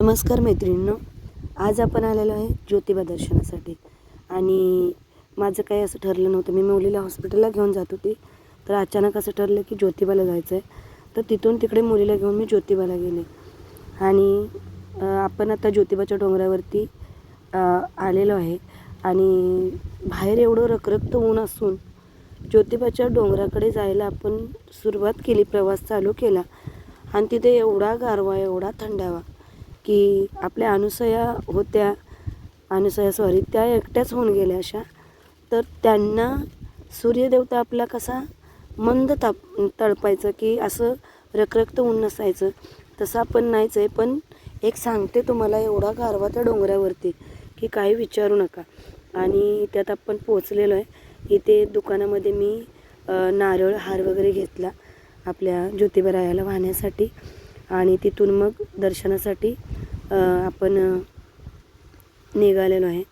नमस्कार मैत्रिणींनो, आज आपण आलेलो आहे ज्योतिबा दर्शनासाठी. आणि माझं काही असं ठरलं नव्हतं. मी मुलीला हॉस्पिटलला घेऊन जात होती, तर अचानक असं ठरलं की ज्योतिबाला जायचं आहे. तर तिथून तिकडे मुलीला घेऊन मी ज्योतिबाला गेले. आणि आपण आता ज्योतिबाच्या डोंगरावरती आलेलो आहे. आणि बाहेर एवढं रखरखतं ऊन असून ज्योतिबाच्या डोंगराकडे जायला आपण सुरुवात केली, प्रवास चालू केला. आणि तिथे एवढा गारवा, एवढा थंडावा की आपल्या त्या एकट्याच होऊन गेल्या अशा. तर त्यांना सूर्यदेवता आपला कसा मंद तळपायचं की असं रखरखतं ऊन नसायचं, तसं आपण नाहीच आहे. पण एक सांगते तुम्हाला, एवढा गारवा त्या डोंगरावरती की काही विचारू नका. आणि त्यात आपण पोचलेलो आहे. इथे दुकानामध्ये मी नारळ हार वगैरे घेतला आपल्या ज्योतिबारायाला वाहण्यासाठी. आणि तिथून मग दर्शनासाठी आपण निघालेलो आहे.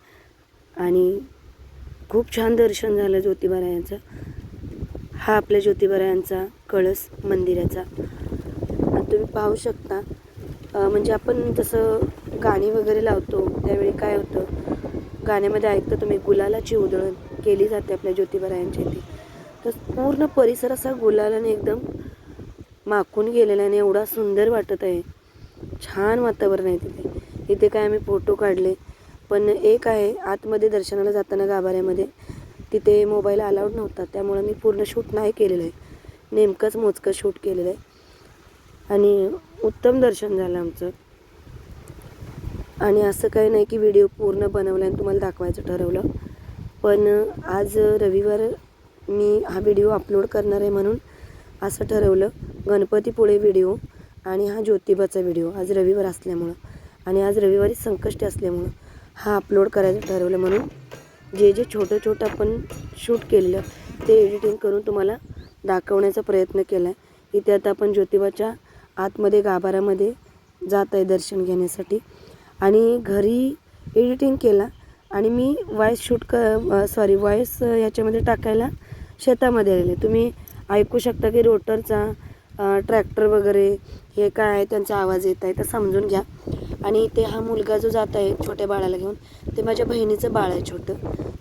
आणि खूप छान दर्शन झालं ज्योतिबारायांचं. हा आपल्या ज्योतिबारायांचा कळस मंदिराचा. तुम्ही पाहू शकता. म्हणजे आपण जसं गाणी वगैरे लावतो त्यावेळी काय होतं, गाण्यामध्ये ऐकतं तुम्ही, गुलालाची उधळण केली जाते आपल्या ज्योतिबारायांच्या इथे. तर पूर्ण परिसर असा गुलालाने एकदम माखून गेलेला आणि एवढा सुंदर वाटत आहे. छान वातावरण आहे तिथे. इथे काय आम्ही फोटो काढले. पण एक आहे आतमध्ये दर्शनाला जाताना गाभाऱ्यामध्ये, तिथे मोबाईल अलाउड नव्हता, त्यामुळे मी पूर्ण शूट नाही केलेलं आहे. नेमकंच मोजकं शूट केलेलं आहे. आणि उत्तम दर्शन झालं आमचं. आणि असं काही नाही की व्हिडिओ पूर्ण बनवला आणि तुम्हाला दाखवायचं ठरवलं. पण आज रविवार मी हा व्हिडिओ अपलोड करणार आहे, म्हणून असं ठरवलं. गणपतीपुळे व्हिडिओ आणि हा ज्योतिबाचा व्हिडिओ आज रविवार असल्यामुळं आणि आज रविवारी संकष्टी असल्यामुळं हा अपलोड करायचं ठरवलं. म्हणून जे छोटं आपण शूट केलेलं ते एडिटिंग करून तुम्हाला दाखवण्याचा प्रयत्न केला आहे. इथे आता आपण ज्योतिबाच्या आतमध्ये गाभाऱ्यामध्ये जात आहे दर्शन घेण्यासाठी. आणि घरी एडिटिंग केला आणि मी व्हॉइस ह्याच्यामध्ये टाकायला शेतामध्ये आलेले. तुम्ही ऐकू शकता की रोटरचा ट्रॅक्टर वगैरे हे काय आहे त्यांचा आवाज येत आहे, तर समजून घ्या. आणि इथे हा मुलगा जो जात आहे छोट्या बाळाला घेऊन, ते माझ्या बहिणीचं बाळ आहे छोटं.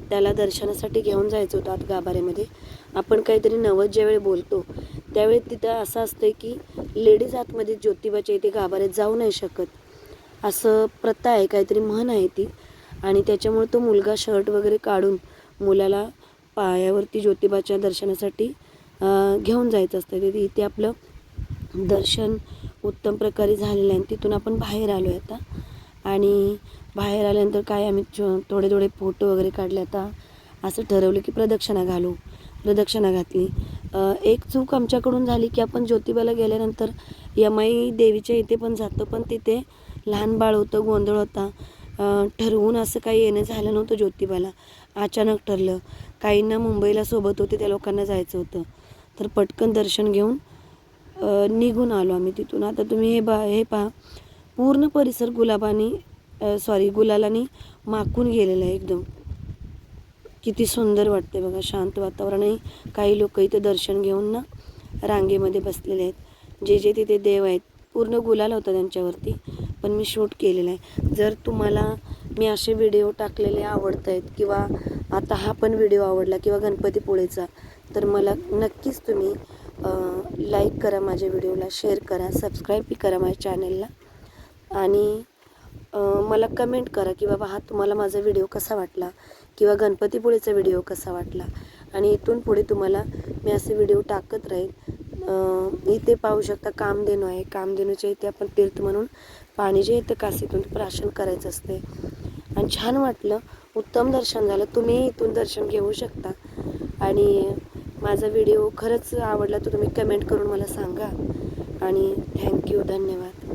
त्याला दर्शनासाठी घेऊन जायचं होतं आत गाभाऱ्यामध्ये. आपण काहीतरी नवस ज्यावेळी बोलतो त्यावेळी तिथं असं असतं की लेडीज आतमध्ये ज्योतिबाच्या इथे गाभाऱ्यात जाऊ नाही शकत, असं प्रथा आहे, काहीतरी म्हण आहे ती. आणि त्याच्यामुळे तो मुलगा शर्ट वगैरे काढून मुलाला पायावरती ज्योतिबाच्या दर्शनासाठी घेऊन जायचं असतं. तिथे इथे आपलं दर्शन उत्तम प्रकारे झालेलं आहे. तिथून आपण बाहेर आलो आहे आता. आणि बाहेर आल्यानंतर काय आम्ही थोडे फोटो वगैरे काढले. आता असं ठरवलं की प्रदक्षिणा घातली. एक चूक आमच्याकडून झाली की आपण ज्योतिबाला गेल्यानंतर यमाई देवीच्या इथे पण जातो, पण तिथे लहान बाळ होतं, गोंधळ होता. ठरवून असं काही येणं झालं नव्हतं ज्योतिबाला. अचानक ठरलं. काहींना मुंबईला सोबत होते, त्या लोकांना जायचं होतं, तर पटकन दर्शन घेऊन निघून आलो आम्ही तिथून. आता तुम्ही हे पहा, पूर्ण परिसर गुलालाने माखून गेलेला आहे एकदम. किती सुंदर वाटते बघा, शांत वातावरण आहे. काही लोक इथे दर्शन घेऊन ना रांगेमध्ये बसलेले आहेत. जे तिथे देव आहेत पूर्ण गुलाल होता त्यांच्यावरती, पण मी शूट केलेलं आहे. जर तुम्हाला मी असे व्हिडिओ टाकलेले आवडत आहेत किंवा आता हा पण व्हिडिओ आवडला किंवा गणपतीपुळेचा, तर मला नक्कीच तुम्ही लाईक करा, माझ्या व्हिडिओला शेअर करा, सबस्क्राईबही करा माझ्या चॅनलला. आणि मला कमेंट करा की बाबा हा तुम्हाला माझा व्हिडिओ कसा वाटला किंवा गणपतीपुळेचा व्हिडिओ कसा वाटला. आणि इथून पुढे तुम्हाला मी असे व्हिडिओ टाकत राहील. इथे पाहू शकता कामधेनू आहे. कामधेनूच्या इथे आपण तीर्थ म्हणून पाणी जे येतं काशीतून प्राशन करायचं असते. आणि छान वाटलं, उत्तम दर्शन झालं. तुम्ही इथून दर्शन घेऊ शकता. आणि माझा व्हिडिओ खरंच आवडला तर तुम्ही कमेंट करून मला सांगा. आणि थँक्यू, धन्यवाद.